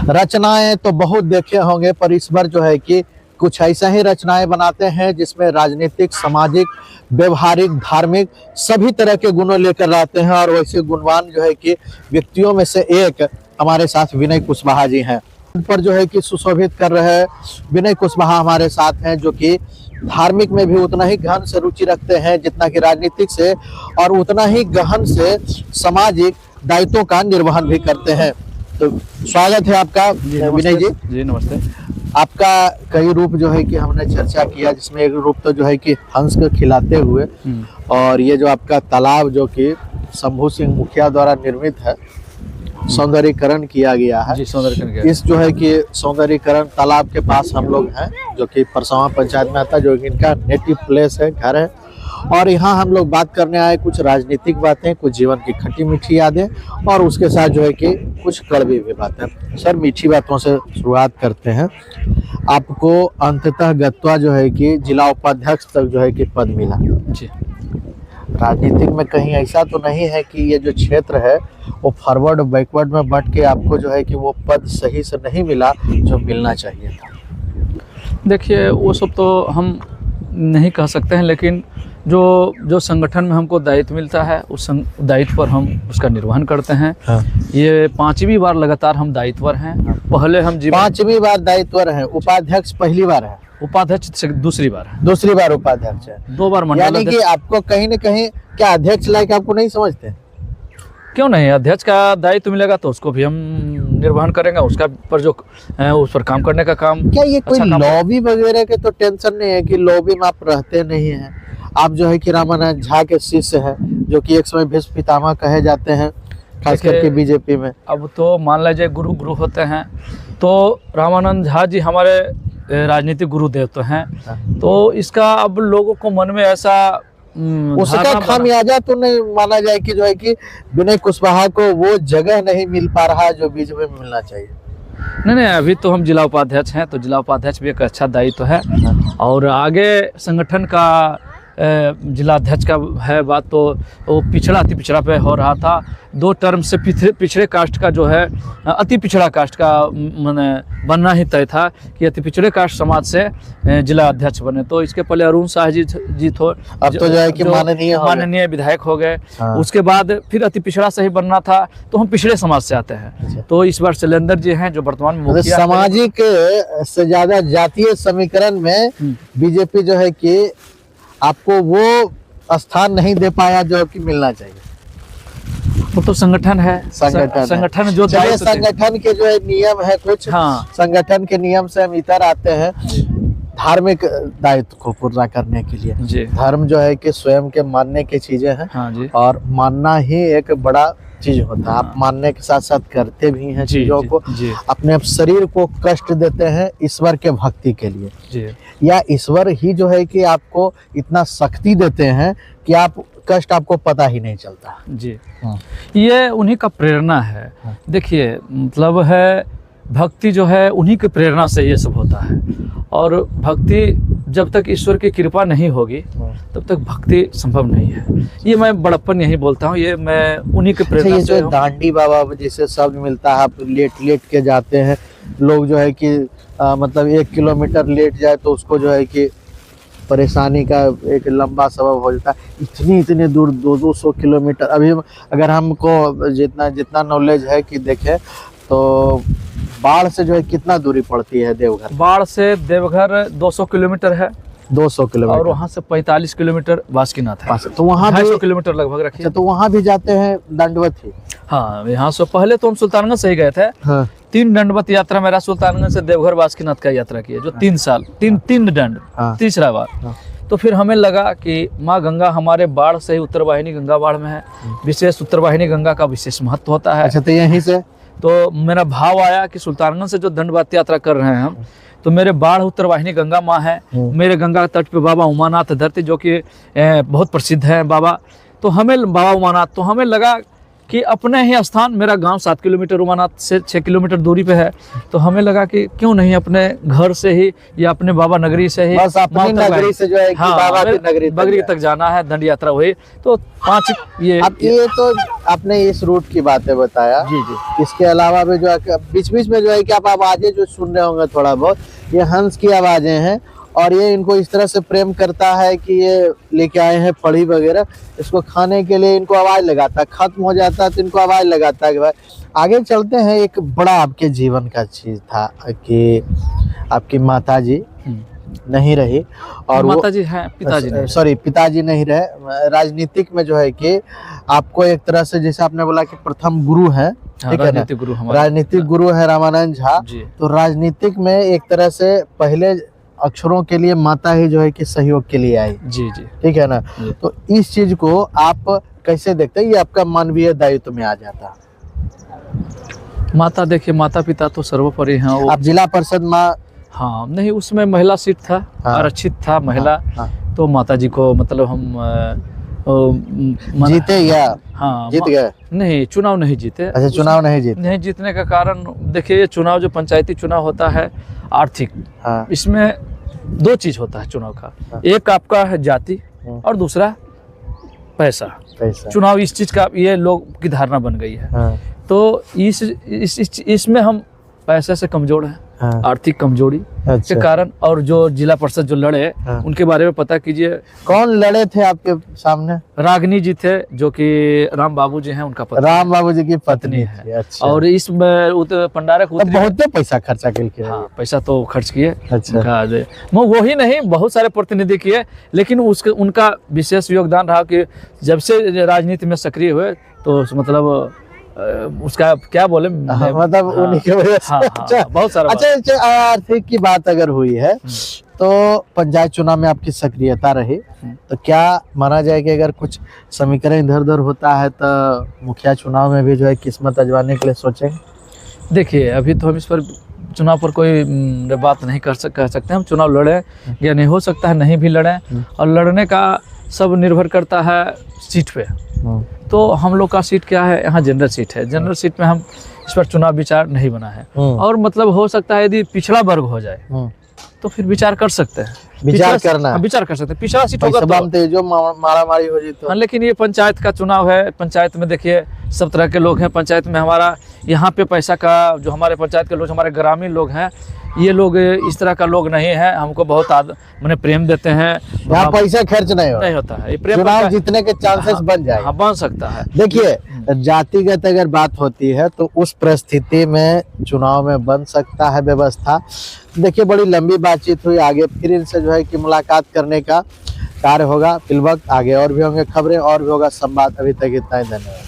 रचनाएं तो बहुत देखे होंगे, पर इस बार जो है कि कुछ ऐसा ही रचनाएं बनाते हैं जिसमें राजनीतिक, सामाजिक, व्यवहारिक, धार्मिक सभी तरह के गुणों लेकर आते हैं। और वैसे गुणवान जो है कि व्यक्तियों में से एक हमारे साथ विनय कुशवाहा जी हैं। पर जो है कि सुशोभित कर रहे विनय कुशवाहा हमारे साथ हैं, जो कि धार्मिक में भी उतना ही गहन से रुचि रखते हैं जितना कि राजनीतिक से, और उतना ही गहन से सामाजिक दायित्वों का निर्वहन भी करते हैं। तो स्वागत है आपका विनय जी। जी नमस्ते। आपका कई रूप जो है कि हमने चर्चा किया, जिसमें एक रूप तो जो है कि हंस को खिलाते हुए, और ये जो आपका तालाब जो कि शंभू सिंह मुखिया द्वारा निर्मित है, सौंदर्यीकरण किया गया है। जी सौंदर्यीकरण किया। इस जो है कि सौंदर्यीकरण तालाब के पास हम लोग हैं, जो कि परसवा पंचायत में आता है, जो कि इनका नेटिव प्लेस है, घर है। और यहाँ हम लोग बात करने आए कुछ राजनीतिक बातें, कुछ जीवन की खट्टी मीठी यादें, और उसके साथ जो है कि कुछ कड़वी भी बातें। सर, मीठी बातों से शुरुआत करते हैं। आपको अंततः गत्वा जो है कि जिला उपाध्यक्ष तक जो है कि पद मिला जी। राजनीतिक में कहीं ऐसा तो नहीं है कि ये जो क्षेत्र है वो फॉरवर्ड बैकवर्ड में बंट के आपको जो है कि वो पद सही से नहीं मिला जो मिलना चाहिए था? देखिए, वो सब तो हम नहीं कह सकते हैं, लेकिन जो संगठन में हमको दायित्व मिलता है उस दायित्व पर हम उसका निर्वहन करते हैं। हाँ। ये 5वीं बार लगातार हम दायित्वर हैं। पहले हम 5वीं बार दायित्वर है। उपाध्यक्ष पहली बार है, उपाध्यक्ष दूसरी बार है। दूसरी बार उपाध्यक्ष है। 2 बार मंडल यानी कि आपको कहीं न कहीं क्या अध्यक्ष लायक आपको नहीं समझते? क्यों नहीं, अध्यक्ष का दायित्व मिलेगा तो उसको भी हम निर्वहन करेंगे। उसका पर जो उस पर काम करने का काम। क्या ये कोई अच्छा लॉबी वगैरह के तो टेंशन नहीं है कि लॉबी में आप रहते नहीं हैं? आप जो है कि रामानंद झा के शिष्य हैं, जो कि एक समय भीष्म पितामह कहे जाते हैं, खास करके बीजेपी में। अब तो मान लीजिए गुरु होते हैं, तो रामानंद झा जी हमारे राजनीतिक गुरुदेव तो हैं। तो इसका अब लोगों को मन में ऐसा उसका खामियाजा तो नहीं माना जाए कि जो है कि विनय कुशवाहा को वो जगह नहीं मिल पा रहा जो बीजेपी में मिलना चाहिए? नहीं, अभी तो हम जिला उपाध्यक्ष हैं, तो जिला उपाध्यक्ष भी एक अच्छा दायित्व है। और आगे संगठन का जिला अध्यक्ष का है बात, तो वो अति पिछड़ा पे हो रहा था। 2 टर्म से पिछड़े कास्ट का जो है, अति पिछड़ा कास्ट का माने बनना ही तय था कि अति पिछड़े कास्ट समाज से जिला अध्यक्ष बने। तो इसके पहले अरुण शाह जी थे, अब तो जो है कि माननीय विधायक हो गए। हाँ। उसके बाद फिर अति पिछड़ा से ही बनना था, तो हम पिछड़े समाज से आते हैं। तो इस बार शैलेंद्र जी हैं जो वर्तमान में मुखिया। सामाजिक से ज्यादा जातीय समीकरण में बीजेपी जो है कि आपको वो स्थान नहीं दे पाया जो कि मिलना चाहिए। वो तो संगठन है, संगठन जो संगठन के जो है नियम है कुछ। हाँ। संगठन के नियम से हम इतर आते हैं धार्मिक दायित्व को पूरा करने के लिए। जी। धर्म जो है कि स्वयं के मानने की चीजें हैं। हाँ जी। और मानना ही एक बड़ा चीज होता है। आप मानने के साथ साथ करते भी हैं चीजों को। अपने शरीर को कष्ट देते हैं ईश्वर के भक्ति के लिए। जी। या ईश्वर ही जो है कि आपको इतना शक्ति देते हैं कि आप कष्ट आपको पता ही नहीं चलता। जी। ये उन्हीं का प्रेरणा है। देखिए, मतलब है भक्ति जो है उन्हीं की प्रेरणा से ये सब होता है। और भक्ति जब तक ईश्वर की कृपा नहीं होगी तब तक भक्ति संभव नहीं है। ये मैं बड़प्पन यही बोलता हूँ, ये मैं उन्हीं की प्रेरणा से। दांडी बाबा जिसे शब्द मिलता है, आप लेट के जाते हैं, लोग जो है कि मतलब 1 किलोमीटर लेट जाए तो उसको जो है कि परेशानी का एक लंबा सबब हो जाता है। इतनी दूर 200 किलोमीटर। अभी अगर हमको जितना नॉलेज है कि देखें तो बाढ़ से जो है कितना दूरी पड़ती है देवघर? बाढ़ से देवघर 200 किलोमीटर है। 200 किलोमीटर। और वहाँ से 45 किलोमीटर बासुकीनाथ है। तो वहाँ 250 किलोमीटर लगभग रखिए। तो वहाँ भी जाते हैं दंडवत ही? हाँ, यहाँ से पहले तो हम सुल्तानगंज से ही गए थे। हाँ। 3 दंडवत यात्रा मेरा सुल्तानगंज से देवघर बासुकीनाथ का यात्रा किया, जो 3 साल 3 दंड। हाँ। तीसरा बार। हाँ। तो फिर हमें लगा कि माँ गंगा हमारे बाढ़ से ही उत्तरवाहिनी गंगा बाढ़ में है। विशेष उत्तरवाहिनी गंगा का विशेष महत्व होता है। अच्छा, तो यहीं से तो मेरा भाव आया कि सुल्तानगंज से जो दंडवत यात्रा कर रहे हैं हम, तो मेरे बाढ़ उत्तरवाहिनी गंगा माँ है। मेरे गंगा तट पे बाबा उमानाथ धरती जो कि बहुत प्रसिद्ध है बाबा। तो हमें बाबा उमानाथ, तो हमें लगा कि अपने ही स्थान, मेरा गांव 7 किलोमीटर उमानाथ से 6 किलोमीटर दूरी पे है, तो हमें लगा कि क्यों नहीं अपने घर से ही या अपने बाबा नगरी से ही बस अपनी माँ तक नगरी आए। से जो है कि बाबा की नगरी बगरी तक जाना है, दंड यात्रा हुई तो 5 ये अब ये तो आपने इस रूट की बातें बताया। जी जी इसके अलावा भी जो है बीच बीच में जो है कि आप आवाजें जो सुन रहे होंगे थोड़ा बहुत, ये हंस की आवाजें हैं और ये इनको इस तरह से प्रेम करता है कि ये लेके आए हैं फड़ी वगैरह, इसको खाने के लिए इनको आवाज लगाता है, खत्म हो जाता है तो इनको आवाज लगाता है कि भाई आगे चलते हैं। एक बड़ा आपके जीवन का चीज था कि आपकी माता जी नहीं रही और माता जी हैं, पिताजी नहीं। सॉरी पिताजी नहीं रहे। राजनीतिक में जो है कि आपको एक तरह से जैसे आपने बोला कि प्रथम गुरु है, ठीक है ना, राजनीतिक गुरु हमारे। राजनीतिक गुरु है रामानंद झा। जी तो राजनीतिक में एक तरह से पहले अक्षरों के लिए माता ही जो है कि सहयोग के लिए आई, जी जी ठीक है ना। जी। तो इस चीज को आप कैसे देखते हैं, ये आपका मानवीय दायित्व में आ जाता। माता, देखिए माता पिता तो सर्वोपरि हैं। वो आप जिला परिषद में हाँ नहीं, उसमें महिला सीट था, हाँ। आरक्षित था महिला, हाँ, तो माता जी को मतलब हम जीते या हाँ जीत गए? नहीं, चुनाव नहीं जीते। अच्छा, चुनाव नहीं जीते। नहीं जीतने का कारण देखिए, ये चुनाव जो पंचायती चुनाव होता है आर्थिक, हाँ, इसमें 2 चीज होता है चुनाव का, हाँ। एक आपका है जाति हाँ। और दूसरा पैसा। पैसा। चुनाव इस चीज का, ये लोग की धारणा बन गई है। हाँ, तो इसमें हम पैसे से कमजोर हैं, हाँ, आर्थिक कमजोरी अच्छा। के कारण। और जो जिला परिषद जो लड़े, हाँ। उनके बारे में पता कीजिए। कौन लड़े थे आपके सामने? रागनी जी थे, जो कि राम बाबू जी हैं, उनका पति, राम बाबू जी की पत्नी पत्नी है। थी। अच्छा। और इसमें पंडारक तब बहुत पैसा खर्चा किए। हाँ, पैसा तो खर्च किए। अच्छा। वो ही नहीं, बहुत सारे प्रतिनिधि किए, लेकिन उनका विशेष योगदान रहा कि जब से राजनीति में सक्रिय हुए तो मतलब उसका क्या बोले, मतलब उन्हीं की वजह से। हाँ, अच्छा, बहुत सारा अच्छा, आर्थिक की बात अगर हुई है तो पंचायत चुनाव में आपकी सक्रियता रही, तो क्या माना जाए कि अगर कुछ समीकरण इधर उधर होता है तो मुखिया चुनाव में भी जो है किस्मत आजमाने के लिए सोचेंगे? देखिए, अभी तो हम इस पर चुनाव पर कोई बात नहीं कह सकते। हम चुनाव लड़े या नहीं, हो सकता है नहीं भी लड़े, और लड़ने का सब निर्भर करता है सीट पे। तो हम लोग का सीट क्या है, यहाँ जनरल सीट है। जनरल सीट में हम इस पर चुनाव विचार नहीं बना है। और मतलब हो सकता है यदि पिछड़ा वर्ग हो जाए तो फिर विचार कर सकते हैं। विचार करना है, विचार कर सकते हैं। पिछड़ा सीट होगा तो जो मारा मारी हो जाए तो। हाँ, लेकिन ये पंचायत का चुनाव है। पंचायत में देखिए सब तरह के लोग हैं। पंचायत में हमारा यहाँ पे पैसा का, जो हमारे पंचायत के लोग, हमारे ग्रामीण लोग हैं, ये लोग इस तरह का लोग नहीं है। हमको बहुत मैंने प्रेम देते हैं। यहाँ पैसा खर्च नहीं होता है। ये प्रेम चुनाव जीतने के चांसेस बन जाए। हाँ, बन सकता है। देखिए, जातिगत अगर बात होती है तो उस परिस्थिति में चुनाव में बन सकता है व्यवस्था। देखिए, बड़ी लंबी बातचीत हुई, आगे फिर इनसे जो है कि मुलाकात करने का कार्य होगा। फिल वक्त आगे और भी होंगे खबरें और भी होगा संवाद। अभी तक इतना ही, धन्यवाद।